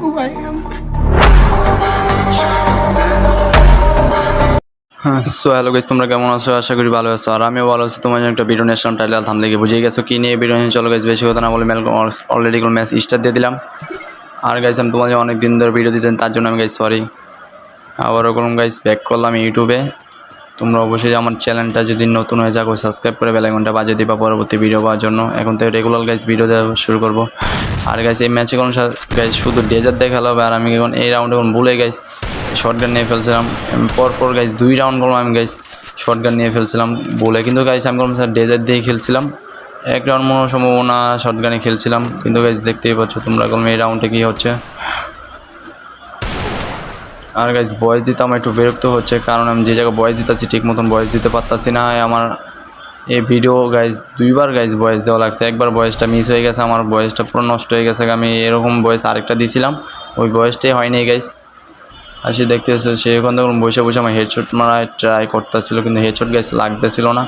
So hello guys, তোমরা কেমন আছো? আশা করি ভালো আছো। আর আমিও ভালো আছি। তোমার জন্য একটা ভিডিও নিয়ে আসলাম। টাইটেল থাম দেখে বুঝেই গেছো কি নিয়ে ভিডিও নিয়ে। চলো গাইস, বেশি কথা না বলে অলরেডি ম্যাচ স্টার্ট দিয়ে দিলাম। আর গাইস, আমি তোমাদের অনেক দিন ধরে ভিডিও দিতেন, তার জন্য আমি গাইস সরি। আবারও করলাম গাইস, ব্যাক করলাম ইউটিউবে। তোমরা অবশ্যই আমার চ্যানেলটা যদি নতুন হয়ে যাও সাবস্ক্রাইব করে বেল আইকনটা বাজিয়ে দিবা পরবর্তী ভিডিও পাওয়ার জন্য। এখন থেকে রেগুলার গাইস ভিডিও দেওয়া শুরু করব। আর গাইস, এই ম্যাচে কোনো গাইস শুধু ডেজার্ট দেখালো হবে। আর আমি এখন এই রাউন্ডে এখন ভুলে গাইস শর্টগান নিয়ে ফেলছিলাম। পরপর গাইস 2 রাউন্ড করলাম আমি গাইস শর্টগান নিয়ে ফেলছিলাম বলে, কিন্তু গাইস আমি বললাম স্যার ডেজার্ট দিয়ে খেলছিলাম। এক রাউন্ড মনে সম্ভাবনা শর্টগানে খেলছিলাম, কিন্তু গাইস দেখতেই পাচ্ছ তোমরা এখন এই রাউন্ডে কী হচ্ছে। আর গাইস ভয়েস দিতে আমার একটু বিরক্ত হচ্ছে, কারণ আমি যে জায়গায় ভয়েস দিতেছি ঠিক মতন ভয়েস দিতে পারতাছি না। আমার এই ভিডিও গাইস 2বার গাইস ভয়েস দেওয়া লাগছে। একবার ভয়েসটা মিস হয়ে গেছে, আমার ভয়েসটা পুরো নষ্ট হয়ে গেছে। আমি এরকম ভয়েস আরেকটা দিয়েছিলাম, ওই ভয়েসটাই হয়নি গাইস। আর সে দেখতেছে সে এখন তখন বসে বসে আমার হেডশট মারায় ট্রাই করতেছিল, কিন্তু হেডশট গাইস লাগতেছিল না।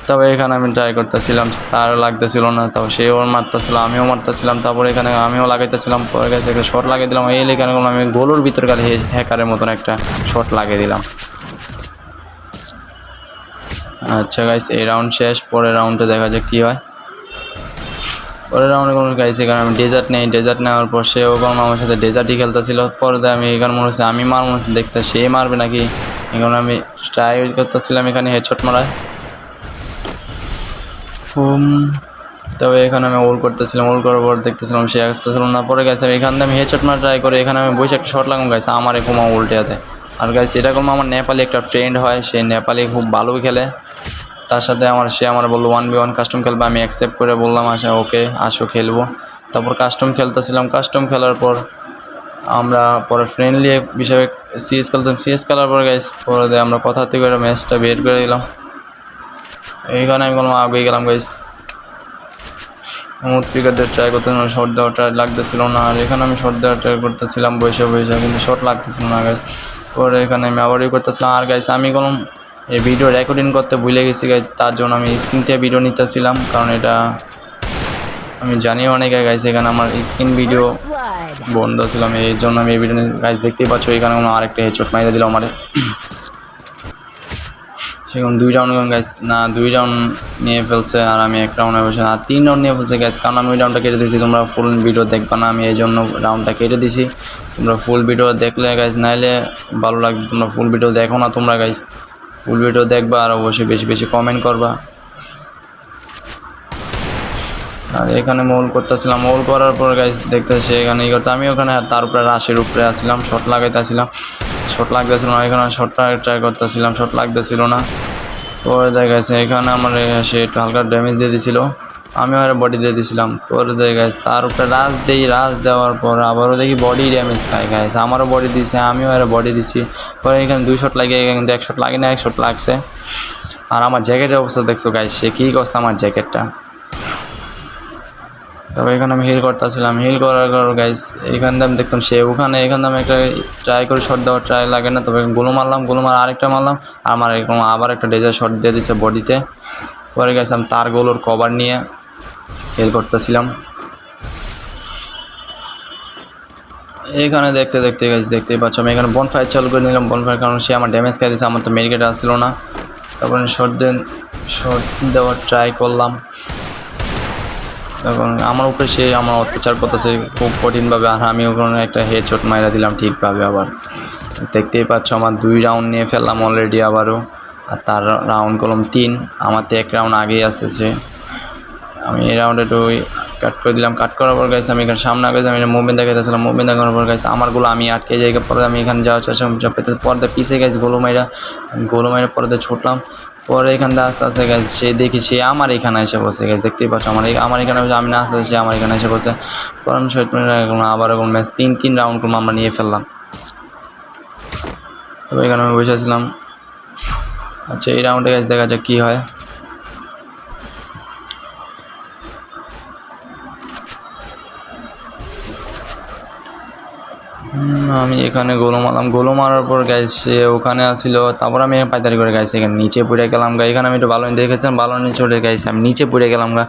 তবে এখানে আমি ট্রাই করতেছিলাম, তার লাগতেছিল না। তাও সেও মারতেছিল, আমিও মারতেছিলাম। তারপরে এখানে আমিও লাগাইতেছিলাম। পরে গেছে একটা শট লাগিয়ে দিলাম। এই এখানে আমি গোলের ভিতরে গেলে হ্যাকারের মতন একটা শট লাগিয়ে দিলাম। আচ্ছা গাইস, এই রাউন্ড শেষ। পরের রাউন্ডে দেখা যাক কী হয়। পরের রাউন্ডে কোনো গাইস এখানে আমি ডেজার্ট নেই। ডেজার্ট নেওয়ার পর সেও কোনো আমার সাথে ডেজার্টই খেলতেছিল। পরে আমি এখানে মনে হচ্ছে আমি মারব, দেখতে সে মারবে নাকি। এখন আমি ট্রাই করতেছিলাম এখানে হেডশট মারায়। তবে এখানে আমি ওল করতেছিলাম, ওল করার পর দেখতেছিলাম সে আসতেছিলাম না। পরে গেছে এখান থেকে আমি হেডশট মারা ট্রাই করে এখানে আমি বসে একটা শট লাগাম গাইছে আমার এরকম উল্টে হাতে। আর গাইছে এরকম আমার নেপালি একটা ফ্রেন্ড হয়, সে নেপালি খুব ভালো খেলে। তার সাথে সে আমার বললো 1v1 কাস্টম খেলবে। আমি অ্যাকসেপ্ট করে বললাম আচ্ছা ওকে আসো খেলবো। তারপর কাস্টম খেলতেছিলাম। কাস্টম খেলার পর আমরা পরে ফ্রেন্ডলি হিসাবে সিএস খেলতাম। সিএস খেলার পর গাইস পরে আমরা কথা থেকে ম্যাচটা বের করে দিলাম। এইখানে আমি বললাম আগে গেলাম গাইস। পিকারদের ট্রাই করতেছিলাম, শর্ট দেওয়ার ট্রাই লাগতেছিল না। আর এখানে আমি শর্ট দেওয়ার ট্রাই করতেছিলাম বসে বসে, কিন্তু শর্ট লাগতেছিল না গাইস। পরে এখানে আমি আবারই করতেছিলাম। আর গাইস আমি কোনো এই ভিডিও রেকর্ডিং করতে ভুলে গেছি গাইস, তার জন্য আমি স্ক্রিন থেকে ভিডিও নিতেছিলাম, কারণ এটা আমি জানি অনেকে গাইস এখানে আমার স্ক্রিন ভিডিও বন্ধ ছিল। আমি এই জন্য আমি এই ভিডিও গাইস দেখতেই পাচ্ছ এখানে আরেকটা হেডশট মাইরে দিল আমার। সেখানে 2 রাউন্ড গাইস না 2 রাউন্ড নিয়ে ফেলছে, আর আমি 1 রাউন্ডে বসে আর 3 রাউন্ড নিয়ে ফেলছে গাইস। কারণ আমি ওই রাউন্ডটা কেটে দিয়েছি, তোমরা ফুল ভিডিও দেখবা না, আমি এই জন্য রাউন্ডটা কেটে দিছি। তোমরা ফুল ভিডিও দেখলে গাইস নাইলে ভালো লাগবে। তোমরা ফুল ভিডিও দেখো না তোমরা গাইস, ফুল ভিডিও দেখবা আর অবশ্যই বেশি বেশি কমেন্ট করবা। আর এখানে মোল করতেছিলাম, মোল করার পর গাইস দেখতেছি এখানে ই করতে আমি ওখানে তার উপরে রাশের উপরে আসছিলাম, শট লাগাইতেছিলাম। শট লাগতেছিল না, এখানে শটটা ট্রাই করতেছিলাম, শট লাগতেছিল না। পরে দেখা গেছে এখানে আমার সে একটু হালকা ড্যামেজ দিয়ে দিয়েছিল, আমিও আর বডি দিয়ে দিয়েছিলাম। পরে দেখা গেছে তার উপরে রাশ দেওয়ার পর আবারও দেখি বডি ড্যামেজ খায় গাইছে, আমারও বডি দিয়েছে, আমিও আর বডি দিচ্ছি। পরে এখানে 2 শট লাগিয়ে কিন্তু 1 শট লাগে না, 1 শট লাগছে। আর আমার জ্যাকেটের অবস্থা দেখছো গাইস, সে কী করছে আমার জ্যাকেটটা। তবে এখানে আমি হিল করতেছিলাম, হিল করার পর গাইস এখানে আমি দেখতাম সে ওখানে এখানে আমি একটা ট্রাই করে শট দেওয়ার ট্রাই লাগে না। তবে গোলো মারলাম, গোলো মার আরেকটা মারলাম, আমার এরকম আবার একটা ডেজার শট দিয়ে দিছে বডিতে। পরে গেছে আমি তার গোলোর কভার নিয়ে হিল করতেছিলাম। এখানে দেখতে দেখতে গাইস দেখতেই পাচ্ছ আমি এখানে বনফায়ার চালু করে নিলাম। বনফায়ার কারণ সে আমার ড্যামেজ খাই দিয়েছে, আমার তো মেডিকেট আসছিল না। তারপরে শট দেওয়ার ট্রাই করলাম। তখন আমার উপরে সে আমার অত্যাচার করতেছে খুব কঠিনভাবে, আর আমি ওখানে একটা হেডশট মাইরা দিলাম ঠিকভাবে। আবার দেখতেই পাচ্ছ আমার 2 রাউন্ড নিয়ে ফেললাম অলরেডি আবারও। আর তার রাউন্ড করলাম 3, আমার তো 1 রাউন্ড আগেই আসছে সে। আমি এই রাউন্ডে একটু কাট করে দিলাম। কাট করার পর গাইছে আমি এখানে সামনে আগে আমি মুভমেন্ট দেখাইতেছিলাম, মুভমেন্ট দেখানোর পর গাইছে আমারগুলো আমি আটকে যাই। পরে আমি এখানে যাওয়ার চেষ্টা পেতে পর্দা পিছিয়ে গেছি, গোলো মাইরা পর্দা ছুটলাম। পরে এখান থেকে আস্তে আস্তে গেছে সে দেখি সে আমার এখানে এসে বসে গেছে, দেখতেই পাচ্ছ আমার এখানে বসে আমি না আস্তে সে আমার এখানে এসে বসে। পরে আমি আবার এখন ম্যাচ 3 রাউন্ড করলাম, আমরা নিয়ে ফেললাম। তবে এখানে আমি বসেছিলাম। আচ্ছা এই রাউন্ডে গেছে দেখা যাক কী হয়। আমি এখানে গোলো মারলাম, গোলো মারার পর গাইস সে ওখানে আসছিল। তারপর আমি পাইতারি করে গাইছি এখানে নিচে পড়ে গেলাম গা। এখানে আমি একটু ভালো দেখেছিলাম, ভালো নিচে উঠে গাইছি আমি নিচে পড়ে গেলাম গা।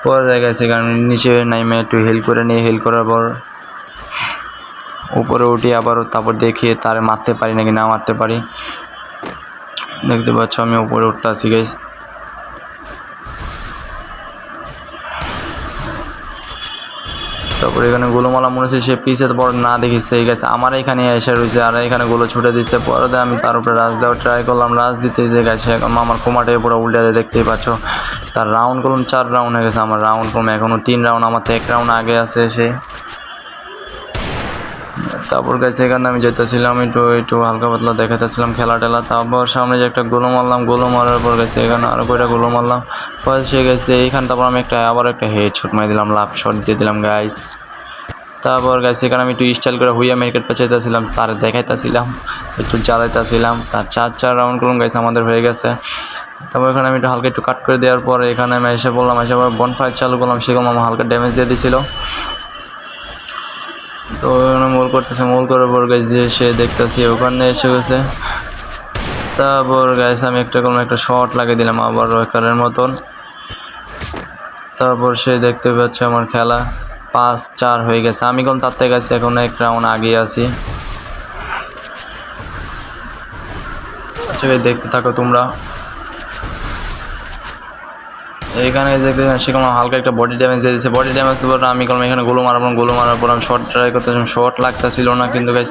পরে গেছে এখানে নিচে নাইমে একটু হেল্প করে নিয়ে হেল্প করার পর উপরে উঠি আবার, তারপর দেখি তারে মারতে পারি নাকি না মারতে পারি। দেখতে পাচ্ছ আমি উপরে উঠতে আসি গাইস। তারপরে এখানে গোলো মারলাম, মনে হচ্ছে সে পিছে পর না দেখি সেই গেছে আমার এখানে এসে রয়েছে, আর এখানে গোলো ছুটে দিচ্ছে। পরে আমি তার উপরে রাজ দেওয়ার ট্রাই করলাম, রাজ দিতে গেছে এখন আমার কোমাটে পুরো উল্টে দেখতেই পাচ্ছ। তার রাউন্ড করলাম 4 রাউন্ড হয়ে গেছে, আমার রাউন্ড কম এখনও 3 রাউন্ড, আমার তো 1 রাউন্ড আগে আছে সে। তারপর গেছে এখানে আমি যেতেছিলাম একটু হালকা পাতলা দেখাতেছিলাম খেলা টেলা। তারপর সামনে যে একটা গোলো মারলাম, গোলো মারার পর গেছে এখানে আরও কয়টা গোলো মারলাম, পরে সে গেছে এইখানে। তারপর আমি আবার একটা হেড শট মারি দিলাম, লাভ শট দিয়ে দিলাম গাইস। তারপর গেছে এখানে আমি একটু স্টাইল করে হুইয়া মেরিকেট পেঁচাইতেছিলাম, তার দেখাইতেছিলাম, একটু জ্বালাইতেছিলাম। তার 4 রাউন্ড করলাম গাইস, আমাদের হয়ে গেছে। তারপর এখানে আমি একটু হালকা একটু কাট করে দেওয়ার পরে এখানে আমি এসে বললাম, এসে আবার বনফায়ার চালু করলাম, সেগুলো আমার হালকা ড্যামেজ দিয়ে দিছিল। তো ওখানে মোল করতেছে, মোল করার পর গাইস দিয়ে সে দেখতেছি ওখানে এসে গেছে। তারপর গাইস আমি একটা শট লাগিয়ে দিলাম আবার ওয়েকারের মতন। তারপর সে দেখতে পাচ্ছে আমার খেলা 5-4 হয়ে গেছে, আমি কোন তার থেকে গেছি এখন 1 রাউন্ড আগে আছি। আচ্ছা গাইস দেখতে থাকো তোমরা। এখানে দেখতে সেখানে হালকা একটা বডি ড্যামেজ দিয়ে দিচ্ছে, বডি ড্যামেজ পর আমি করলাম এখানে গোলো মারলাম, গোলো মারার পর আমি শর্ট ট্রাই করতেছিলাম, শর্ট লাগতেছিল না, কিন্তু গাইস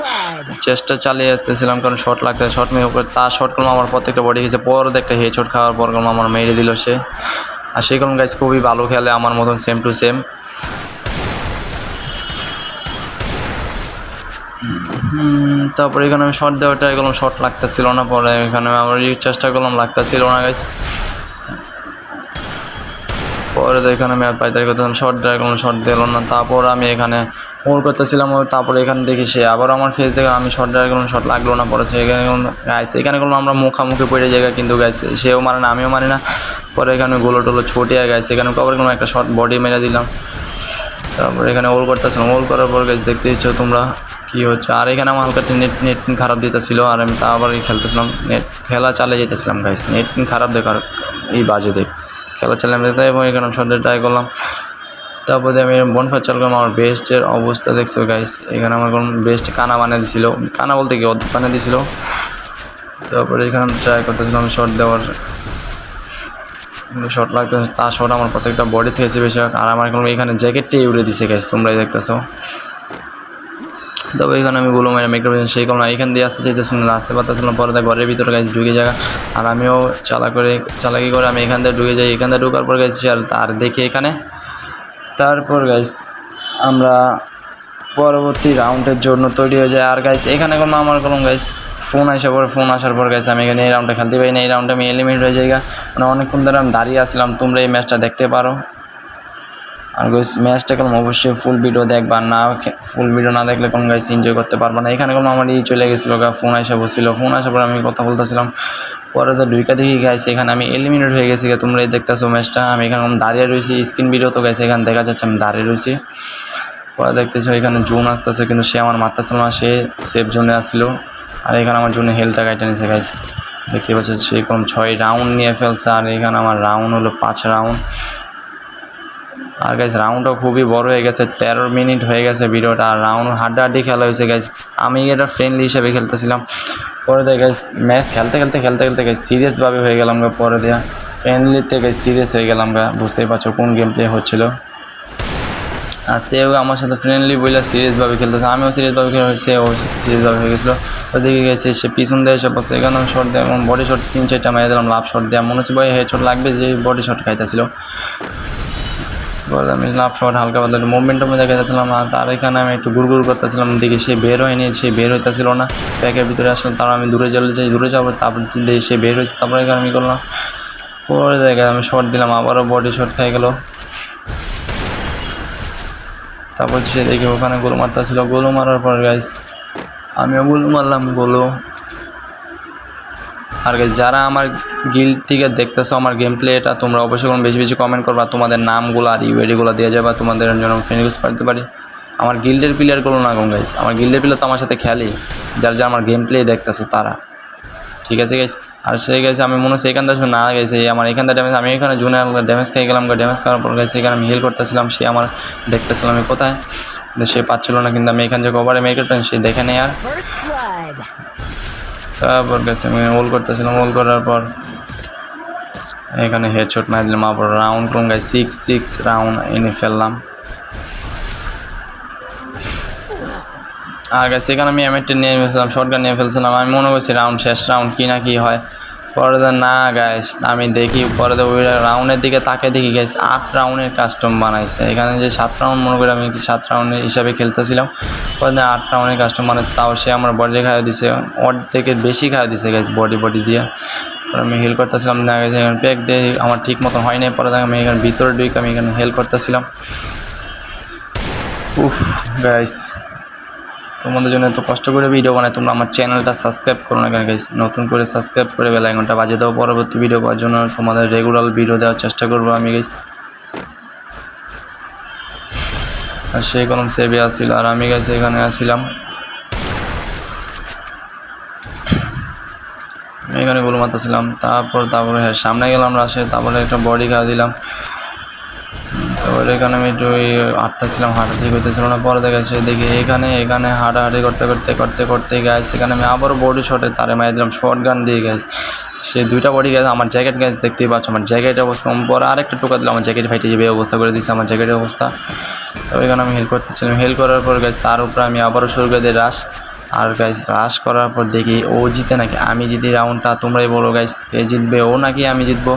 চেষ্টা চালিয়ে আসতেছিলাম কারণ শর্ট লাগতে, শর্ট মেয়ে উপরে তার শর্ট করলাম, আমার প্রত্যেকটা বডি খেয়েছে। পর একটা হেড শট খাওয়ার পর করলাম আমার মেরে দিল সে। আর সেই করলাম গাইস খুবই ভালো খেলে আমার মতন, সেম টু সেম। তারপরে এখানে আমি শর্ট দেওয়ার ট্রাই করলাম, শর্ট লাগতেছিল না, পরে এখানে আমার চেষ্টা করলাম, লাগতেছিল না গাইস। পরে এখানে আমি আর পাইতারি করতেছিলাম, শর্ট ট্রাই করলাম, শর্ট দিল না। তারপর আমি এখানে মোর করতেছিলাম, তারপরে এখানে দেখি সে আবার আমার ফেস দেখে, আমি শর্ট ট্রাই করলাম, শর্ট লাগলো না। পরে এখানে গাইস এখানে করলাম আমরা মুখামুখি পড়ে জায়গা, কিন্তু গাইস সেও মারে না আমিও মারি না। পরে এখানে গোলো টোলো ছুটিয়ে গাইস এখানে কভার করলাম, একটা শর্ট বডি মেরে দিলাম। তারপরে এখানে ওল করতেছিলাম, ওল করার পর গাইস দেখতে ইচ্ছো তোমরা কী হচ্ছে। আর এখানে আমার হালকা নেট খারাপ দিতেছিল, আর আমি তা আবার খেলতেছিলাম, খেলা চালিয়ে যেতেছিলাম গাইস। নেট খারাপ দেখার এই বাজে দেখ খেলা চালিয়ে যেতে, এবং এখানে শর্টে ট্রাই করলাম। তারপরে আমি বনফায়ার চালু করলাম, আমার বেস্টের অবস্থা দেখছো গাইস। এখানে আমার কোনো বেস্ট কানা বানিয়ে দিছিল, কানা বলতে কি অর্ধেক বানিয়ে দিছিল। তারপরে এখানে ট্রাই করতেছিলাম শর্ট দেওয়ার, শর্ট লাগতে, তার শর্ট আমার প্রত্যেকটা বডি থেকে বেশি। আর আমার এখানে জ্যাকেটটাই উড়ে দিছে গাইস, তোমরাই দেখতেছো। তবে এখানে আমি গুলো মেরে মেকআপ সেই কম না, এখান দিয়ে আসতে চাইতেছিলাম না, আসতে পারতেছিলাম। পরে ঘরের ভিতরে গাইস ঢুকে জায়গা, আর আমিও চালাকি করে আমি এখান থেকে ঢুকে যাই। এখান থেকে ঢুকার পর গাইস আর দেখি এখানে। তারপর গাইস আমরা পরবর্তী রাউন্ডের জন্য তৈরি হয়ে যায়। আর গাইস এখানে কোনো আমার কোনো গাইস ফোন আসার পর গাইস আমি এখানে এই রাউন্ডটা খেলতে পারি না, এই রাউন্ডে আমি এলিমিনেট হয়ে যাই। মানে অনেকক্ষণ ধরে আমি দাঁড়িয়ে আসছিলাম, তোমরা এই ম্যাচটা দেখতে পারো। আর গাইস ম্যাচটা কোনো অবশ্যই ফুল ভিডিও দেখবা, না ফুল ভিডিও না দেখলে কোনো গাইস এনজয় করতে পারবা না। এখানে কোনো আমার চলে গেছিলো ফোন এসে বসছিল, ফোন আসার পর আমি কথা বলতেছিলাম। পরে তো দুইটা দেখি গাইস এখানে আমি এলিমিনেট হয়ে গেছি। তোমরা এই দেখতেছো ম্যাচটা, আমি এখানে দাঁড়িয়ে রয়েছি, স্ক্রিন ভিডিও তো গাইস এখানে দেখা যাচ্ছে আমি দাঁড়িয়ে রয়েছি। পরে দেখতেছো এখানে জোন আসতেছে, কিন্তু সে আমার মারতেছিল না, সে সেফ জোনে আসছিল। আর এখানে আমার জন্য হেলটা কাইটে নিয়েছে গাইস, দেখতে পাচ্ছ সেই রকম 6 রাউন্ড নিয়ে ফেলছে। আর এখানে আমার রাউন্ড হলো 5 রাউন্ড। আর গাইস রাউন্ডটা খুবই বড় হয়ে গেছে, 13 মিনিট হয়ে গেছে ভিডিওটা। আর রাউন্ড হাড্ডাহাড্ডি খেলা হয়েছে গাইস, আমি এটা ফ্রেন্ডলি হিসেবে খেলতেছিলাম। পরে দিয়ে গাইস ম্যাচ খেলতে গাইস সিরিয়াসভাবে হয়ে গেলাম পরে দেওয়া ফ্রেন্ডলিতে গাইস সিরিয়াস হয়ে গেলাম বুঝতেই পারছো কোন গেম প্লে হচ্ছিলো। আর সেও আমার সাথে ফ্রেন্ডলি বলে সিরিয়াসভাবে খেলতেছে, আমিও সিরিয়াসভাবে সেও সিরিয়াসভাবে হয়ে গেছিলো। ওদিকে গেছে সে পিছন দিয়ে এসে বসে, এখানে শট দিয়ে বডি শট 3-4টা মেরে দিলাম, লাভ শট দেওয়া মনে হচ্ছে ভাই হেড শট লাগবে, যে বডি শট খাইতেছিল। আমি লাভ শট হালকা পাতলা মুভমেন্টের মধ্যে দেখাচ্ছিলাম। আর তার এখানে আমি একটু গুড় করতেছিলাম, দেখি সে বের হয়নি, সে বের হইতেছিল না প্যাকের ভিতরে আসলাম। তারপর আমি দূরে যাবো, তারপর দেখি সে বের হয়েছে। তারপরে এখানে আমি করলাম, পরে জায়গায় আমি শট দিলাম, আবারও বডি শট খাই গেল। তারপর সে দেখি ওখানে গোল মারতেছিল, গোল মারার পর গাইস আমিও গোল মারলাম গোলো। আর গাইস যারা আমার গিল্ড থেকে দেখতেছো আমার গেম প্লে, এটা তোমরা অবশ্যই বেশি বেশি কমেন্ট করবা, তোমাদের নামগুলো আর ইউআইডিগুলো দিয়ে যাবা, তোমাদের জন্য ফ্রেন্ড রিকোয়েস্ট পাঠাতে পারি। আমার গিল্ডের প্লেয়ারগুলো না কোন গাইস, আমার গিল্ডের প্লেয়ার তো আমার সাথে খেলে, যারা আমার গেম প্লে দেখতেছো তারা, ঠিক আছে গাইস। আর সেই গাইছে আমি মনে হচ্ছে এখান থেকে না গেছে আমার এখান থেকে ড্যামেজ, আমি এখানে জুনে ড্যামেজ খেয়ে গেলাম, ড্যামেজ খাওয়ার পর গেছে এখানে আমি হিল করতেছিলাম, সে আমার দেখতেছিলাম আমি কোথায়। কিন্তু সে পাচ্ছিল না, কিন্তু আমি এখানে যে কভারে মেরে করতাম সে দেখে নেই। আর First blood. তারপর গেছে আমি হোল করতেছিলাম, হোল করার পর এখানে হেডশট মার দিলাম। আবার রাউন্ড করুন গাইস, 6 রাউন্ড এনে ফেললাম। আর গাইস এখানে আমি এমএটটা নিয়ে ফেলছিলাম, শর্টগান নিয়ে ফেলছিলাম। আমি মনে করছি রাউন্ড শেষ, রাউন্ড কি না কি হয়। পরে না গাইস, আমি দেখি পরে ওই রাউন্ডের দিকে তাকে দেখি গাইস 8 রাউন্ডের কাস্টম বানাইছে। এখানে যে 7 রাউন্ড মনে করি আমি 7 রাউন্ডের হিসাবে খেলতেছিলাম, পরে 8 রাউন্ডের কাস্টম বানাইছে। তাও সে আমার বডি খাওয়া দিছে, অর্ধেকের বেশি খাওয়া দিছে গাইস বডি দিয়ে। পরে আমি হেল করতেছিলাম না গাইস, এখানে প্যাক দিয়ে আমার ঠিক মতন হয় নাই। পরে আমি এখানে ভিতরে ঢুকে আমি এখানে হেল করতেছিলাম। উফ গাইস, তোমাদের জন্য এত কষ্ট করে ভিডিও বানাই, তোমরা আমার চ্যানেলটা সাবস্ক্রাইব করো না কেন গাইস? নতুন করে সাবস্ক্রাইব করে বেল আইকনটা বাজিয়ে দাও। পরবর্তী ভিডিও পাওয়ার জন্য তোমাদের রেগুলার ভিডিও দেওয়ার চেষ্টা করবো আমি গাইস। আর সে কলম সেভে আসছিল, আর আমি গাইস এখানে আসছিলাম। আমি এখানে গোল মারতেছিলাম। তারপরে হ্যাঁ সামনে গেলাম রাশে, তারপরে একটা বডি খাওয়া দিলাম। তারপরে এখানে আমি একটু হাঁটতেছিলাম, হাঁটাতে করতেছিল না। পরে দেখাচ্ছে দেখি এখানে হাঁটাহাঁটি করতে গাইস এখানে আমি আবারও বডি শটে তারে মারি দিলাম শর্ট গান দিয়ে গাইস। সে 2টা বডি গেছে। আমার জ্যাকেট গাইস দেখতেই পাচ্ছ, আমার জ্যাকেটের অবস্থা। পরে আরেকটা টোকা দিলাম, আমার জ্যাকেট ফাইটে যাবে অবস্থা করে দিচ্ছে আমার জ্যাকেটের অবস্থা। তো এখানে আমি হেল করতেছিলাম, হেল করার পর গাইস তার উপরে আমি আবারও শুরু করে দিই রাশ। আর গাইস রাশ করার পর দেখি ও জিতে নাকি আমি জিতি রাউন্ডটা। তোমরাই বলো গাইস কে জিতবে, ও নাকি আমি জিতবো?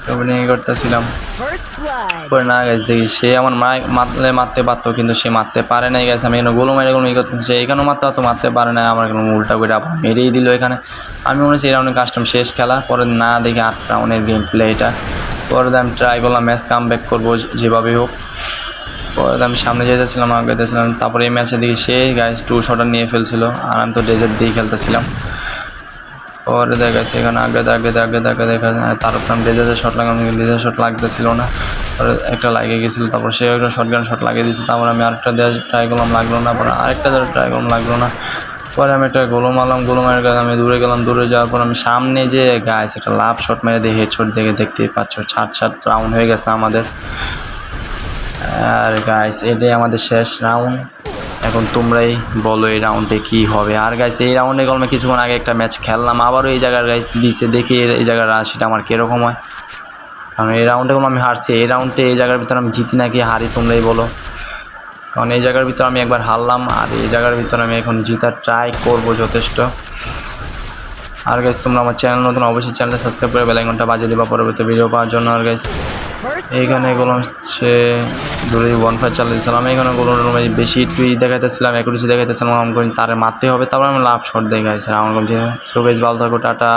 তবে নিয়ে করতেছিলাম। First blood. পরে না গাইস দেখি সে আমার মারতে পারতো, কিন্তু সে মারতে পারে নাই গাইস। আমি এখানে গোলো মেরে করতে, সে এখানেও মারতে পারে না। আমার এখানে উল্টা করে আবার মেরেই দিল এখানে। আমি মনে হচ্ছে এই রাউন্ডের কাস্টম শেষ খেলা। পরে না দেখি 8 রাউন্ডের গেম প্লে এটা। পরে আমি ট্রাই করলাম ম্যাচ কাম ব্যাক করবো যেভাবে হোক। পরে আমি সামনে যেতেছিলাম, আগাইতেছিলাম। তারপরে এই ম্যাচে দেখি সে গাইস 2 শটার নিয়ে ফেলছিল, আর আমি তো ডেজার্ট দিয়ে খেলতেছিলাম। পরে দেখাচ্ছে এখানে আগে দেখা তার উপর আমি ডেজার্টের শট লাগাম, ডেজার্ট শট লাগতেছিল না। পরে একটা লাগিয়ে গেছিলো, তারপর সে একটা শটগান শট লাগিয়ে দিয়েছে। তারপর আমি আরেকটা দেওয়ার ট্রাই করলাম, লাগলো না। পরে আরেকটা দেওয়ার ট্রাই করলাম, লাগলো না। পরে আমি একটা গোলো মারলাম, গোলো মারের কাছে আমি দূরে গেলাম। দূরে যাওয়ার পর আমি সামনে যে গাইস একটা লাভ শট মেরে দিয়ে হেড শট দেখে দেখতেই পাচ্ছ 7 রাউন্ড হয়ে গেছে আমাদের। আর গাইস এটাই আমাদের শেষ রাউন্ড। এখন তোমরাই বলো এই রাউন্ডে কী হবে। আর গাইস এই রাউন্ডে গল্পে কিছুক্ষণ আগে একটা ম্যাচ খেললাম, আবারও এই জায়গার গাইস দিছে, দেখি এই জায়গার রাশিটা আমার কীরকম হয়। কারণ এই রাউন্ডে আমি হারছি, এই রাউন্ডে এই জায়গার ভিতরে আমি জিতি নাকি হারি তোমরাই বলো। কারণ এই জায়গার ভিতরে আমি একবার হারলাম, আর এই জায়গার ভিতরে আমি এখন জিতার ট্রাই করব যথেষ্ট। আর গাইস তোমরা আমার চ্যানেল নতুন, অবশ্যই চ্যানেলটা সাবস্ক্রাইব করে বেল আইকনটা বাজিয়ে দেবা পরবর্তী ভিডিও পাওয়ার জন্য। আর গাইস এইখানে এগুলো হচ্ছে দূরে 1-5 চালিয়ে দিয়েছিলাম। এখানে এগুলো বেশি একটু দেখাইতেছিলাম, অ্যাকুরেসি দেখাইতেছিলাম। আমি তারে মারতে হবে, তারপর আমি লাভ শট দেখাইছিলাম আমার। সো গাইস ভালো থাকো, টাটা।